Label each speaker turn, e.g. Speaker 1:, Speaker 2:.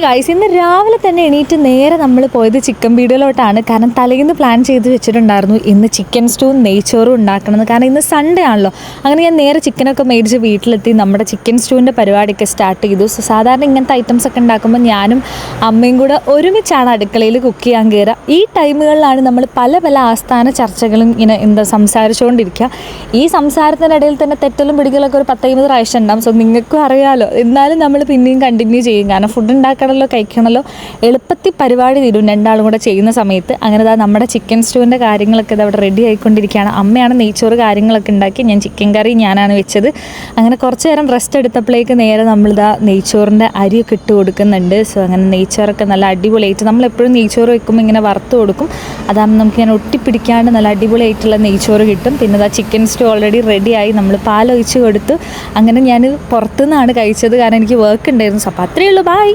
Speaker 1: Guys, ഇന്ന് രാവിലെ തന്നെ എണീറ്റ് നേരെ നമ്മൾ പോയത് ചിക്കൻ പീടികയിലോട്ടാണ്. കാരണം തലേന്ന് പ്ലാൻ ചെയ്ത് വെച്ചിട്ടുണ്ടായിരുന്നു ഇന്ന് ചിക്കൻ സ്റ്റൂവും നെയ്ച്ചോറും ഉണ്ടാക്കണമെന്ന്. കാരണം ഇന്ന് സൺഡേ ആണല്ലോ. അങ്ങനെ ഞാൻ നേരെ ചിക്കനൊക്കെ മേടിച്ച് വീട്ടിലെത്തി നമ്മുടെ ചിക്കൻ സ്റ്റൂവിൻ്റെ പരിപാടിയൊക്കെ സ്റ്റാർട്ട് ചെയ്തു. സാധാരണ ഇങ്ങനത്തെ ഐറ്റംസ് ഒക്കെ ഉണ്ടാക്കുമ്പോൾ ഞാനും അമ്മയും കൂടെ ഒരുമിച്ചാണ് അടുക്കളയിൽ കുക്ക് ചെയ്യാൻ കയറുക. ഈ ടൈമുകളിലാണ് നമ്മൾ പല പല ആസ്ഥാന ചർച്ചകളും ഇങ്ങനെ സംസാരിച്ചുകൊണ്ടിരിക്കുക. ഈ സംസാരത്തിനിടയിൽ തന്നെ തെറ്റലും പിടിക്കലൊക്കെ ഒരു 10-20 പ്രാവശ്യം ഉണ്ടാകും. സോ നിങ്ങൾക്കും അറിയാമല്ലോ. എന്നാലും നമ്മൾ പിന്നെയും കണ്ടിന്യൂ ചെയ്യും. കാരണം ഫുഡ് ഉണ്ടാക്കണമല്ലോ, കഴിക്കണമല്ലോ. എളുപ്പത്തിൽ പരിപാടി തീരും രണ്ടാളും കൂടെ ചെയ്യുന്ന സമയത്ത്. അങ്ങനെ നമ്മുടെ ചിക്കൻ സ്റ്റൂവിൻ്റെ കാര്യങ്ങളൊക്കെ അവിടെ റെഡി ആയിക്കൊണ്ടിരിക്കുകയാണ്. അമ്മയാണ് നെയ്ച്ചോറ് കാര്യങ്ങളൊക്കെ ഉണ്ടാക്കി, ഞാൻ ചിക്കൻ കറി ഞാനാണ് വെച്ചത്. അങ്ങനെ കുറച്ച് നേരം റെസ്റ്റ് എടുത്തപ്പോഴേക്ക് നേരെ നെയ്ച്ചോറിൻ്റെ അരിയൊക്കെ ഇട്ട് കൊടുക്കുന്നുണ്ട്. സോ അങ്ങനെ നെയ്ച്ചോറൊക്കെ നല്ല അടിപൊളിയായിട്ട്, നമ്മളെപ്പോഴും നെയ്ച്ചോറ് വെക്കുമ്പോൾ ഇങ്ങനെ വറുത്ത് കൊടുക്കും. അതാകുമ്പോൾ നമുക്ക് ഇങ്ങനെ ഒട്ടിപ്പിടിക്കാണ്ട് നല്ല അടിപൊളിയായിട്ടുള്ള നെയ്ച്ചോറ് കിട്ടും. പിന്നെ ചിക്കൻ സ്റ്റൂ ഓൾറെഡി റെഡിയായി, നമ്മൾ പാലൊഴിച്ച് കൊടുത്തു. അങ്ങനെ ഞാൻ പുറത്തുനിന്നാണ് കഴിച്ചത്, കാരണം എനിക്ക് വർക്ക് ഉണ്ടായിരുന്നു. അപ്പോൾ അത്രയേ ഉള്ളൂ. ബൈ.